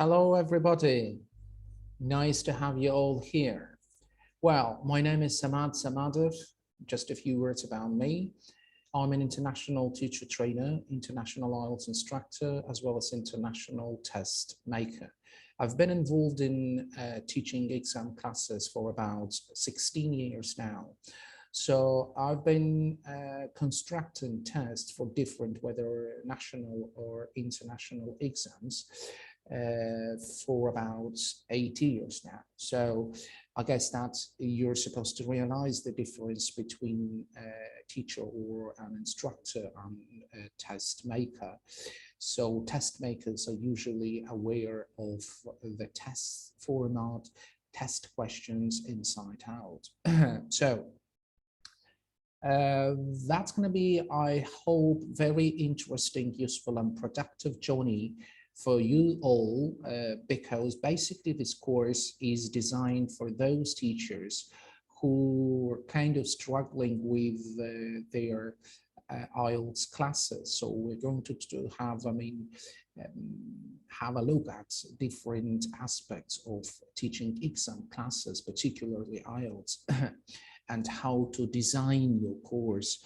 Hello, everybody. Nice to have you all here. Well, my name is Samadov. Just a few words about me. I'm an international teacher trainer, international IELTS instructor, as well as international test maker. I've been involved in teaching exam classes for about 16 years now. So I've been constructing tests for different, whether national or international exams for about 8 years now. So I guess that you're supposed to realize the difference between a teacher or an instructor and a test maker. So test makers are usually aware of the test format, test questions inside out. So that's going to be, I hope, very interesting, useful and productive journey for you all, because basically this course is designed for those teachers who are kind of struggling with their IELTS classes. So we're going to have, have a look at different aspects of teaching exam classes, particularly IELTS, and how to design your course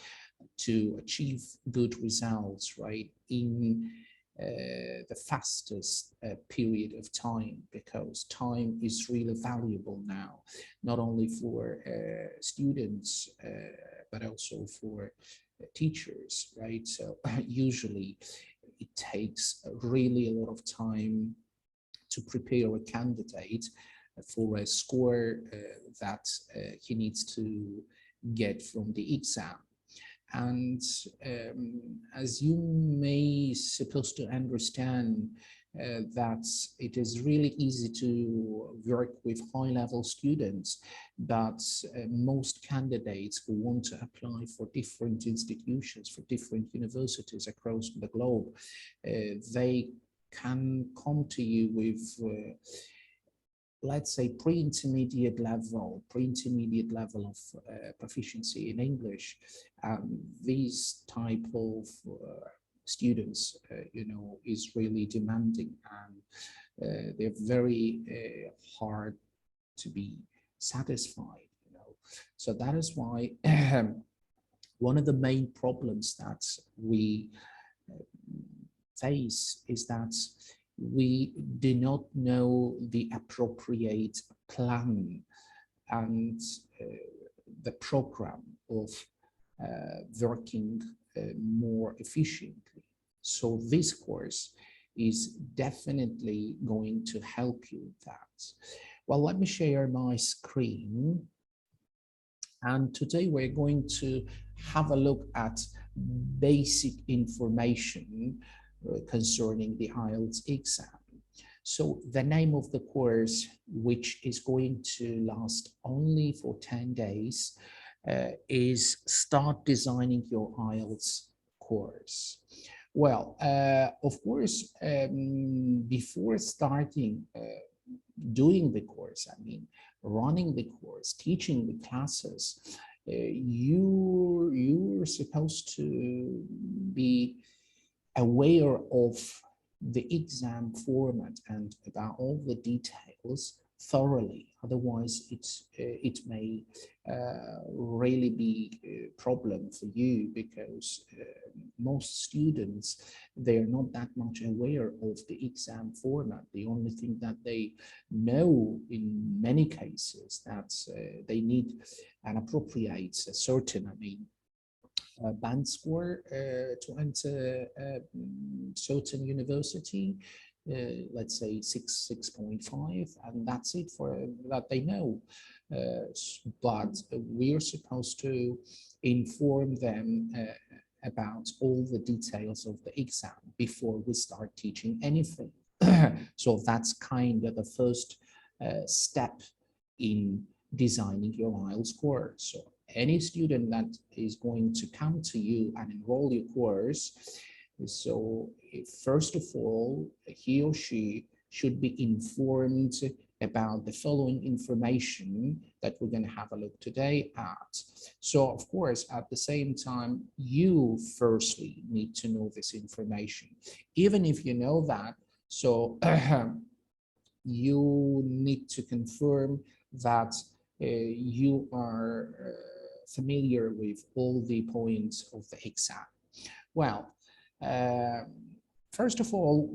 to achieve good results, right, in the fastest period of time, because time is really valuable now, not only for students, but also for teachers, right? So usually it takes really a lot of time to prepare a candidate for a score that he needs to get from the exam. And as you may supposed to understand, that it is really easy to work with high-level students, but most candidates who want to apply for different institutions, for different universities across the globe, they can come to you with let's say pre-intermediate level of proficiency in English. These type of students, is really demanding, and they're very hard to be satisfied. So that is why one of the main problems that we face is that we do not know the appropriate plan and the program of working more efficiently. So this course is definitely going to help you with that. Well, let me share my screen. And today we're going to have a look at basic information concerning the IELTS exam. So the name of the course, which is going to last only for 10 days, is Start Designing Your IELTS Course. Well, of course, before starting doing the course, running the course, teaching the classes, you're supposed to be aware of the exam format and about all the details thoroughly. Otherwise, it may really be a problem for you, because most students, they're not that much aware of the exam format. The only thing that they know in many cases that they need an appropriate, certain, band score to enter a certain university, let's say 6.5, and that's it for that they know. But we're supposed to inform them about all the details of the exam before we start teaching anything. So that's kind of the first step in designing your IELTS course. So any student that is going to come to you and enroll your course, so first of all, he or she should be informed about the following information that we're going to have a look today at. So of course, at the same time, you firstly need to know this information. Even if you know that, so you need to confirm that you are familiar with all the points of the exam. Well, first of all,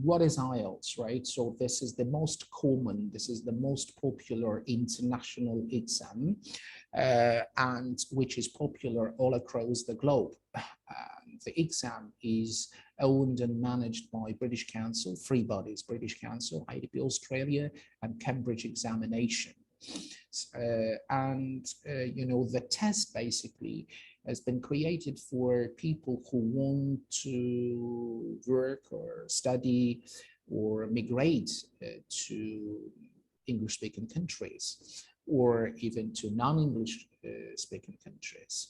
what is IELTS, right? So this is the most common, this is the most popular international exam, and which is popular all across the globe. The exam is owned and managed by British Council, three bodies: British Council, IDP Australia, and Cambridge Examination. You know, the test basically has been created for people who want to work or study or migrate to English-speaking countries, or even to non-English speaking countries.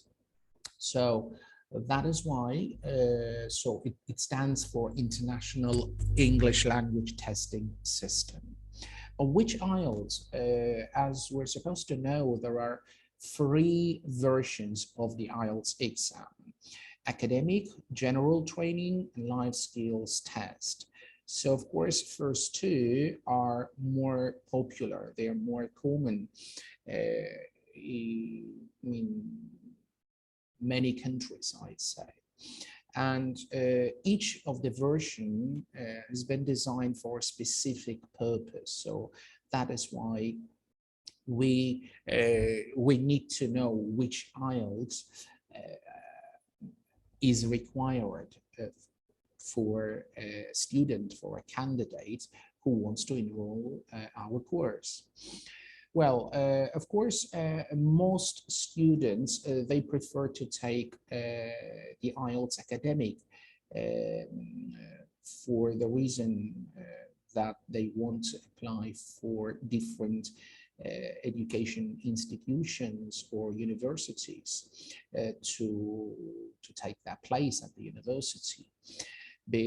So that is why, it stands for International English Language Testing System. On which IELTS, as we're supposed to know, there are three versions of the IELTS exam: academic, general training, and life skills test. So of course, first two are more popular, they are more common in many countries, I'd say. And each of the version has been designed for a specific purpose. So that is why we need to know which IELTS is required for a student, for a candidate who wants to enroll our course. Well, of course, most students, they prefer to take the IELTS Academic for the reason that they want to apply for different education institutions or universities to take their place at the university,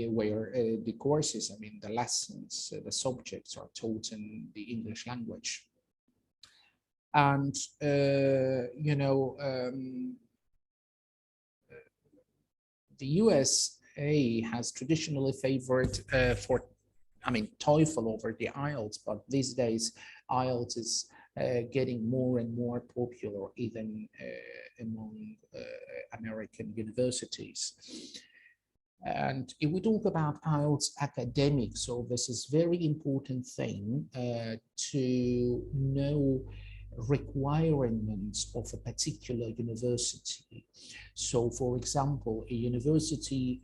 where the courses, I mean, the lessons, the subjects are taught in the English language. And, you know, the USA has traditionally favored TOEFL over the IELTS, but these days IELTS is getting more and more popular, even among American universities. And if we talk about IELTS Academic, so this is very important thing to know requirements of a particular university. So for example, a university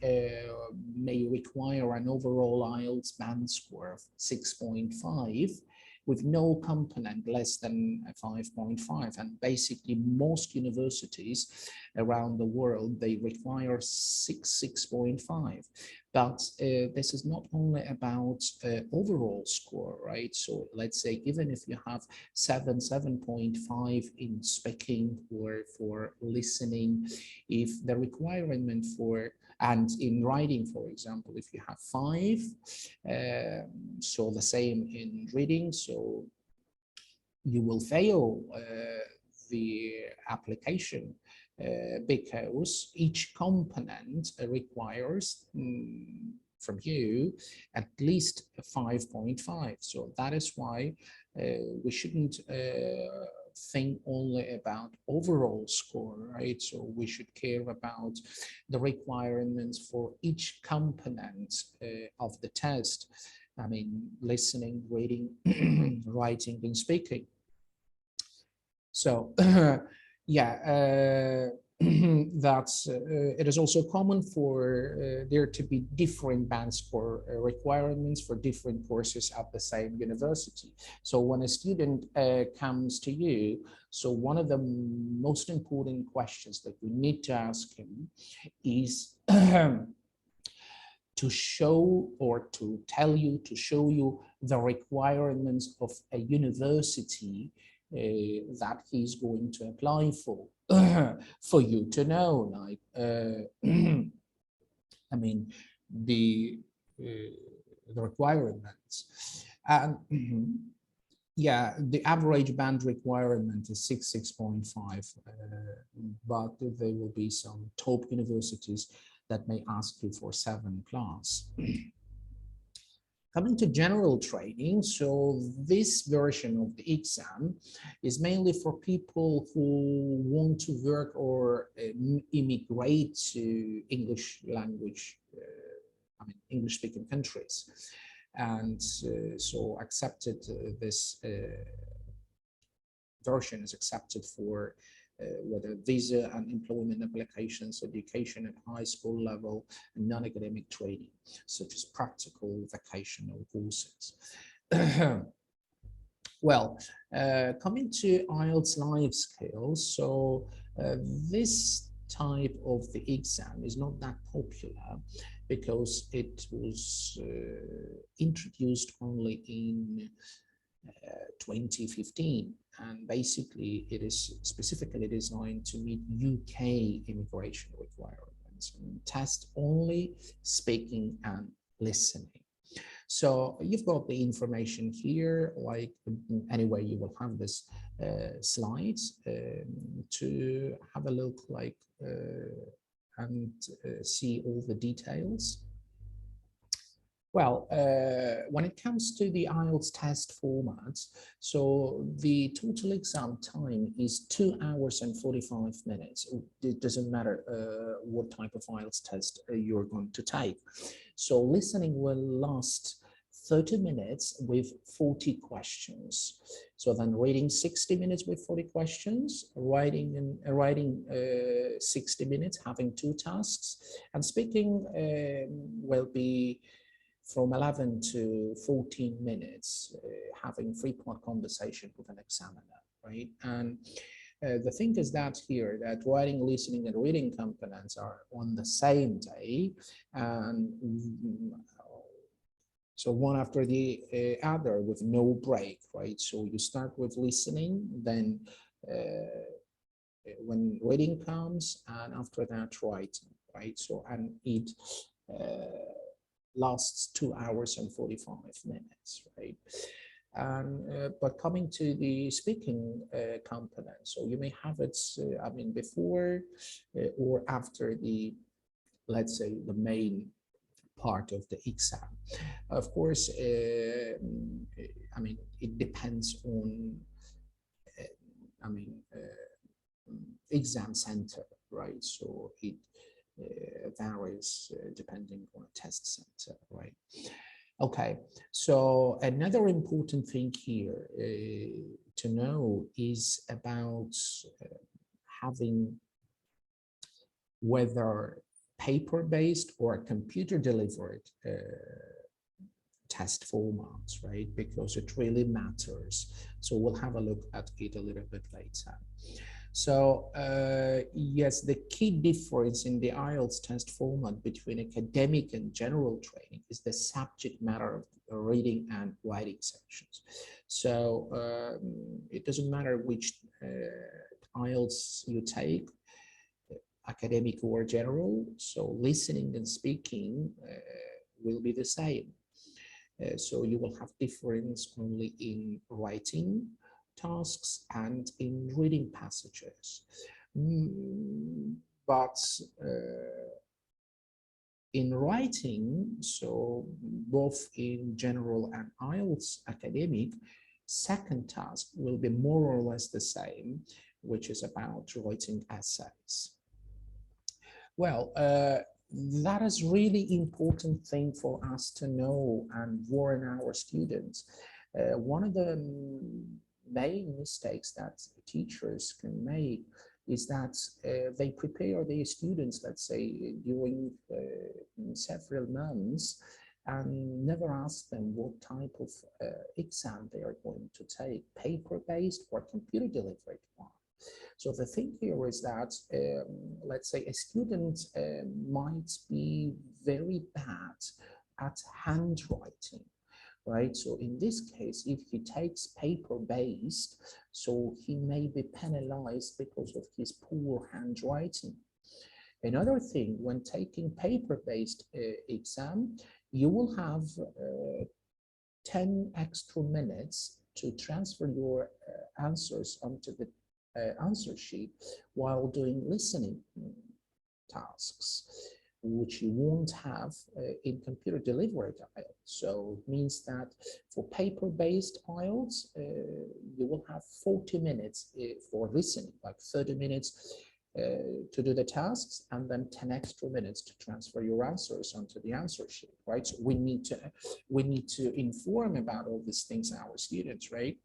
may require an overall IELTS band score of 6.5 with no component less than 5.5, and basically most universities around the world, they require 6.5. But this is not only about overall score, right? So let's say even if you have 7.5 in speaking or for listening, if the requirement for, and in writing, for example, if you have 5, so the same in reading, so you will fail the application because each component requires from you at least 5.5. So that is why we shouldn't think only about overall score, right? So we should care about the requirements for each component of the test. I mean, listening, reading, writing, and speaking. So yeah, that's it is also common for there to be different band score requirements for different courses at the same university. So when a student comes to you, so one of the most important questions that we need to ask him is to show or to tell you, to show you the requirements of a university that he's going to apply for you to know, like, I mean, the requirements. And yeah, the average band requirement is 6.5, but there will be some top universities that may ask you for 7+. Coming to general training, so this version of the exam is mainly for people who want to work or immigrate to English language, English speaking countries. And so accepted this version is accepted for whether visa and employment applications, education at high school level, and non-academic training, such as practical vocational courses. Well, coming to IELTS life skills, so this type of the exam is not that popular because it was introduced only in 2015, and basically it is specifically designed to meet UK immigration requirements and test only speaking and listening. So you've got the information here, like anyway, you will have this slides to have a look like and see all the details. Well, when it comes to the IELTS test formats, so the total exam time is 2 hours and 45 minutes. It doesn't matter what type of IELTS test you're going to take. So listening will last 30 minutes with 40 questions. So then reading 60 minutes with 40 questions, writing 60 minutes, having 2 tasks, and speaking will be from 11 to 14 minutes, having 3-part conversation with an examiner, right? And the thing is that here, that writing, listening, and reading components are on the same day, and so one after the other with no break, right? So you start with listening, then when reading comes, and after that writing, right? So, and it lasts 2 hours and 45 minutes, right? And but coming to the speaking component, so you may have it, before or after the, let's say, the main part of the exam. Of course, it depends on, exam center, right? So it varies depending on a test center, right? Okay, so another important thing here to know is about having whether paper-based or computer-delivered test formats, right? Because it really matters. So we'll have a look at it a little bit later. So yes, the key difference in the IELTS test format between academic and general training is the subject matter of the reading and writing sections. So it doesn't matter which IELTS you take, academic or general, so listening and speaking will be the same. So you will have difference only in writing tasks and in reading passages. But in writing, so both in general and IELTS academic, second task will be more or less the same, which is about writing essays. Well, that is really important thing for us to know and warn our students. One of the main mistakes that teachers can make is that they prepare their students, let's say, during several months, and never ask them what type of exam they are going to take, paper-based or computer-delivered one. So the thing here is that, let's say, a student might be very bad at handwriting, right? So in this case, if he takes paper-based, so he may be penalized because of his poor handwriting. Another thing, when taking paper-based exam, you will have 10 extra minutes to transfer your answers onto the answer sheet while doing listening tasks. which you won't have in computer delivered IELTS. So it means that for paper-based IELTS, you will have 40 minutes for listening, like 30 minutes to do the tasks, and then 10 extra minutes to transfer your answers onto the answer sheet, right? So we need to inform about all these things our students, right?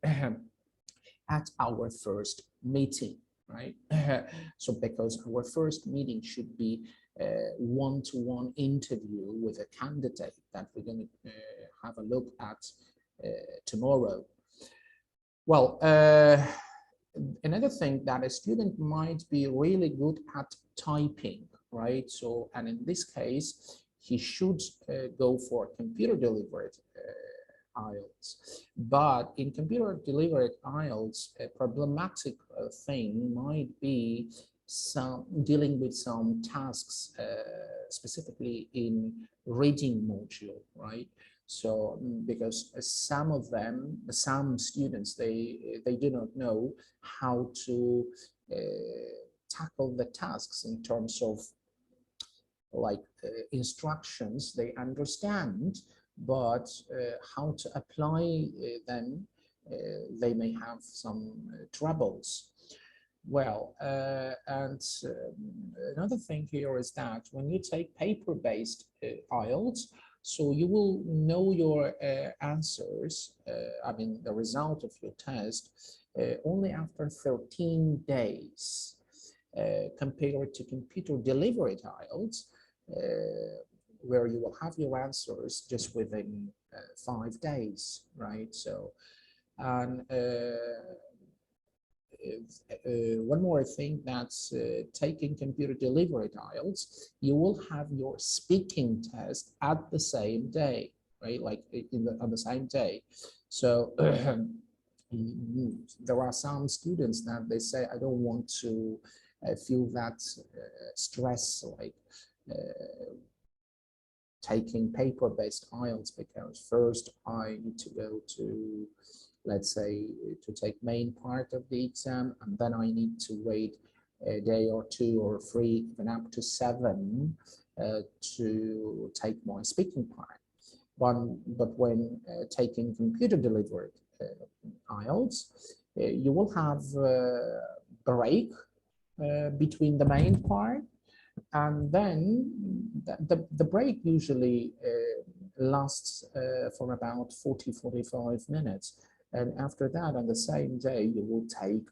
At our first meeting, right? So because our first meeting should be one-to-one interview with a candidate that we're going to have a look at tomorrow. Well, another thing that a student might be really good at typing, right? So, and in this case, he should go for computer delivered IELTS. But in computer delivered IELTS, a problematic thing might be dealing with some tasks, specifically in reading module, right? So because some students, they do not know how to tackle the tasks in terms of like instructions they understand, but how to apply them, they may have some troubles. Well, another thing here is that when you take paper-based IELTS, so you will know your answers, I mean, the result of your test, only after 13 days, compared to computer delivered IELTS, where you will have your answers just within 5 days, right? So, and one more thing, that's taking computer delivered IELTS, you will have your speaking test at the same day, right? Like on the same day. So there are some students that they say, I don't want to feel that stress, like taking paper-based IELTS, because first I need to go to, let's say, to take main part of the exam, and then I need to wait a day or 2 or 3, even up to 7 to take my speaking part. But when taking computer delivered IELTS, you will have a break between the main part, and then the break usually lasts for about 40-45 minutes. And after that, on the same day, you will take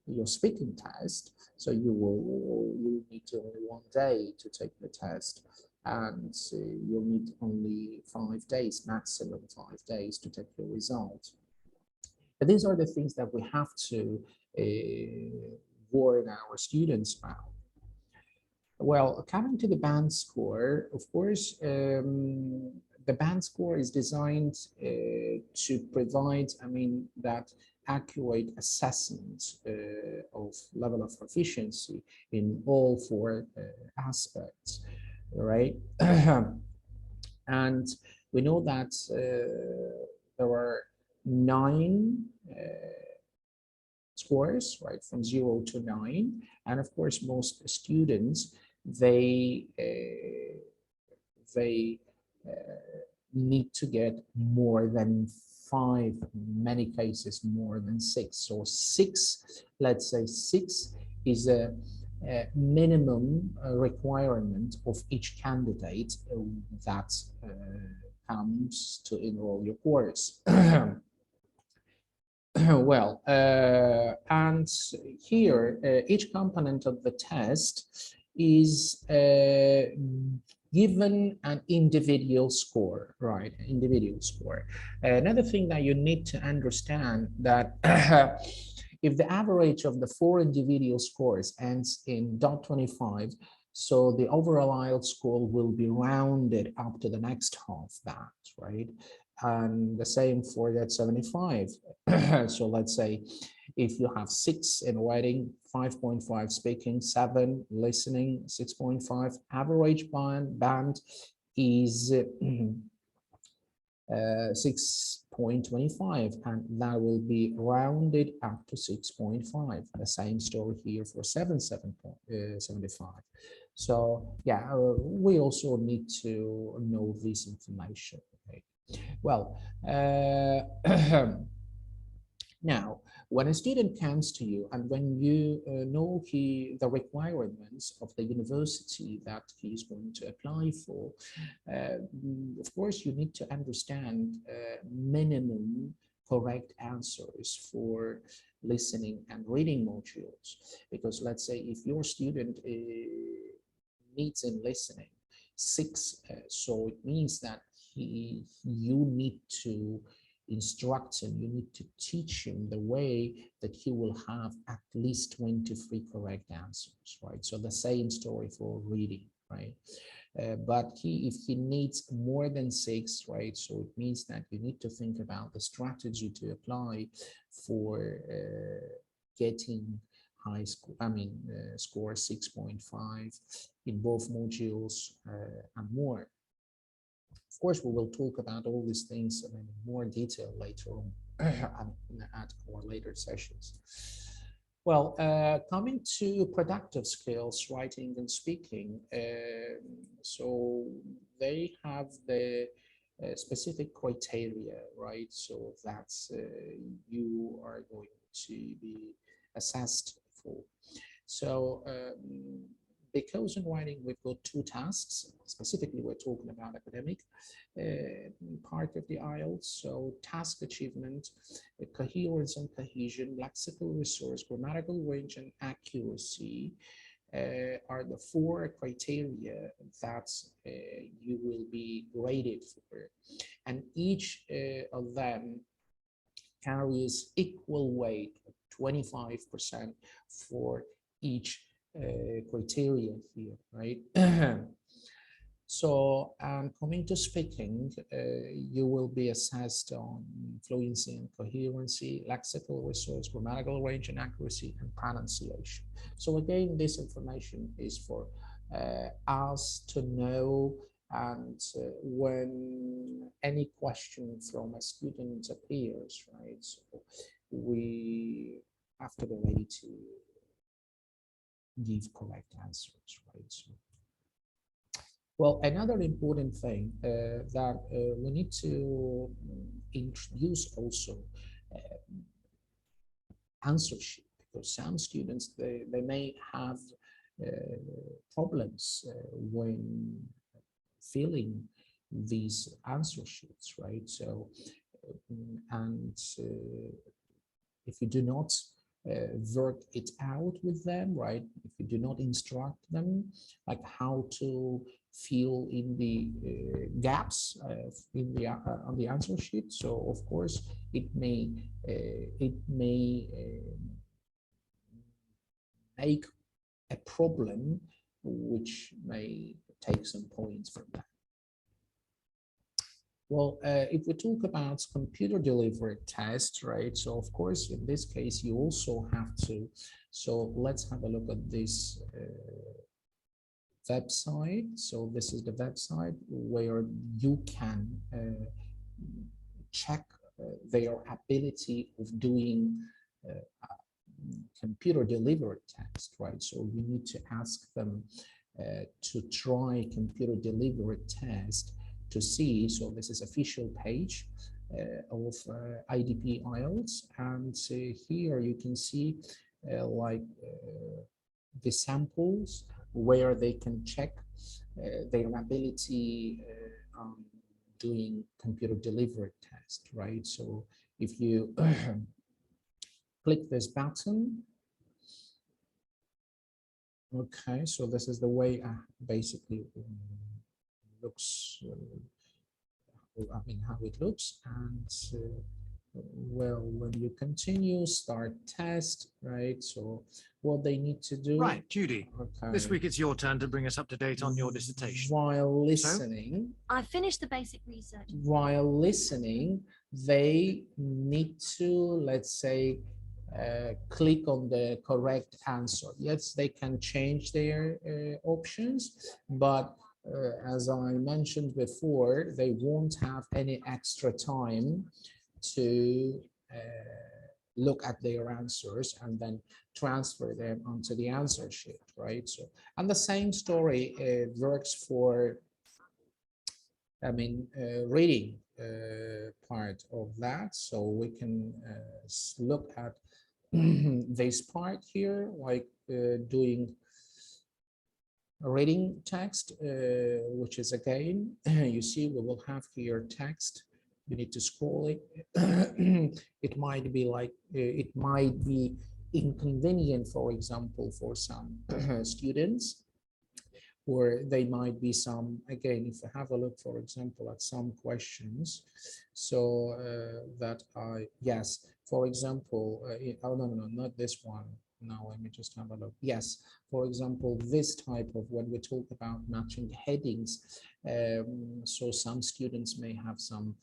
your speaking test. So you need only 1 day to take the test, and you'll need only 5 days, maximum 5 days, to take your result. But these are the things that we have to warn our students about. Well, coming to the band score, of course, the band score is designed to provide, I mean, that accurate assessment of level of proficiency in all 4 aspects, right? And we know that there are 9 scores, right, from 0 to 9, and of course most students, they need to get more than 5, in many cases more than 6. So 6, let's say 6 is a minimum requirement of each candidate that comes to enroll your course. Well, and here each component of the test is given an individual score, right? Individual score. Another thing that you need to understand, that if the average of the 4 individual scores ends in .25, so the overall IELTS score will be rounded up to the next half that, right? And the same for that 75. So let's say if you have 6 in writing, 5.5 speaking, 7 listening, 6.5, average band is 6.25, and that will be rounded up to 6.5. The same story here for 7.75. So yeah, we also need to know this information. Okay? Well, now, when a student comes to you and when you know the requirements of the university that he is going to apply for, of course, you need to understand minimum correct answers for listening and reading modules. Because let's say if your student needs in listening 6, so it means that you need to instruct him, you need to teach him the way that he will have at least 23 correct answers, right? So the same story for reading, right? But if he needs more than 6, right? So it means that you need to think about the strategy to apply for getting high score, score 6.5 in both modules and more. Of course, we will talk about all these things in more detail later on at our later sessions. Well, coming to productive skills, writing and speaking, so they have the specific criteria, right? So that's you are going to be assessed for. So because in writing we've got 2 tasks, specifically we're talking about academic part of the IELTS. So task achievement, coherence and cohesion, lexical resource, grammatical range and accuracy are the 4 criteria that you will be graded for. And each of them carries equal weight, 25% for each criteria here, right? So coming to speaking, you will be assessed on fluency and coherency, lexical resource, grammatical range and accuracy, and pronunciation. So again, this information is for us to know, and when any question from a student appears, right, so we have to be ready to give correct answers, right? So, well, another important thing that we need to introduce also answer sheet, because some students, they may have problems when filling these answer sheets, right? So, and if you do not work it out with them, right? If you do not instruct them, like how to fill in the gaps in the on the answer sheet, so of course it may make a problem which may take some points from that. Well, if we talk about computer delivered tests, right? So of course, in this case, you also have to, so let's have a look at this website. So this is the website where you can check their ability of doing computer delivered test, right? So you need to ask them to try computer delivered test to see. So this is official page of IDP IELTS, and here you can see the samples where they can check their ability doing computer delivered test, right? So if you click this button, okay, so this is the way basically looks, how it looks. And well, when you continue, start test, right? So what they need to do, right, Judy, okay, this week it's your turn to bring us up to date on your dissertation. While listening, I finished the basic research. While listening, they need to, let's say, click on the correct answer. Yes, they can change their options, but as I mentioned before, they won't have any extra time to look at their answers and then transfer them onto the answer sheet, right? So, and the same story works for, reading part of that. So we can look at this part here, like doing reading text, which is again, you see, we will have here text. You need to scroll it. It might be like, it might be inconvenient, for example, for some students, or they might be some, again, if you have a look, for example, at some questions. So that yes, for example, oh, no, not this one. Now let me just have a look. Yes, for example, this type of, when we talk about matching headings, so some students may have some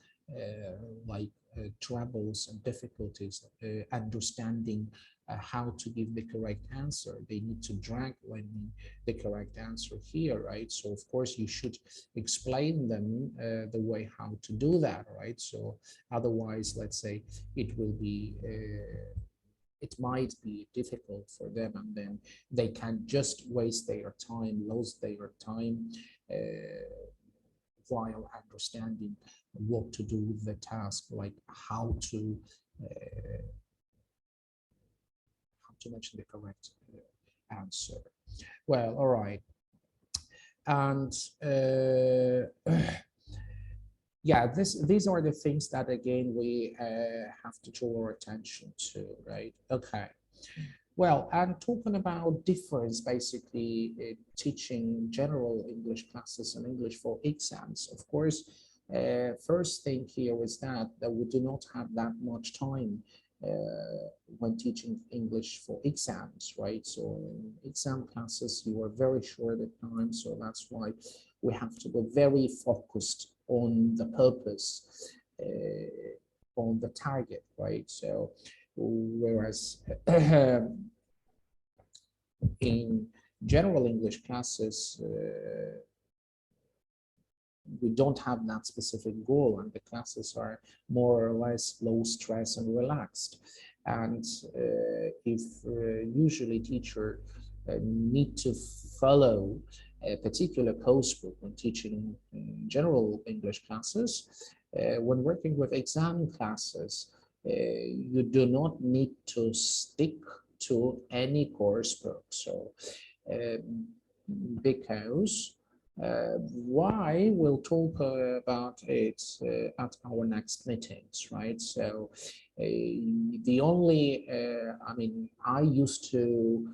troubles and difficulties understanding how to give the correct answer. They need to drag the correct answer here, right? So of course you should explain them the way how to do that, right? So otherwise, let's say it will be it might be difficult for them, and then they can just waste their time, lose their time while understanding what to do with the task, like how to mention the correct answer. Well, all right. And yeah, these are the things that, again, we have to draw our attention to, right? Okay. Well, and talking about difference, basically teaching general English classes and English for exams, of course, first thing here is that we do not have that much time when teaching English for exams, right? So in exam classes, you are very short at time, so that's why we have to be very focused on the purpose, on the target, right? So whereas in general English classes, we don't have that specific goal, and the classes are more or less low stress and relaxed. And if usually teacher need to follow a particular course book when teaching general English classes, when working with exam classes, you do not need to stick to any course book. So because why, we'll talk about it at our next meetings, right? So the only I used to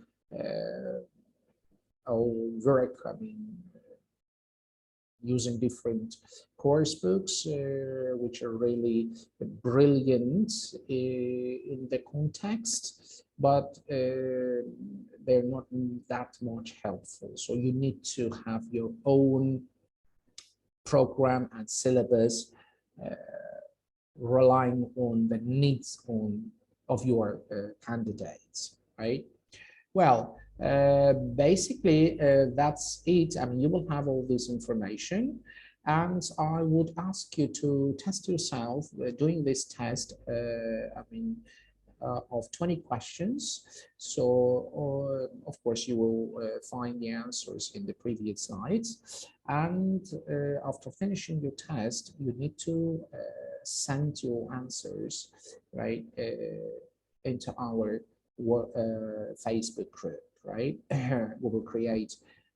work using different course books which are really brilliant in the context, but they're not that much helpful. So you need to have your own program and syllabus relying on the needs of your candidates, right? Well, basically, that's it. I mean, you will have all this information, and I would ask you to test yourself doing this test. Of 20 questions. So, of course, you will find the answers in the previous slides. And after finishing your test, you need to send your answers, right, into our Facebook group, right? We will create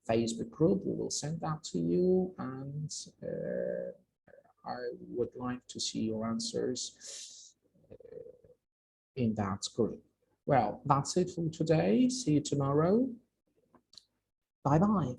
Facebook group. We will send that to you, and I would like to see your answers in that group. Well, that's it for today. See you tomorrow. Bye-bye.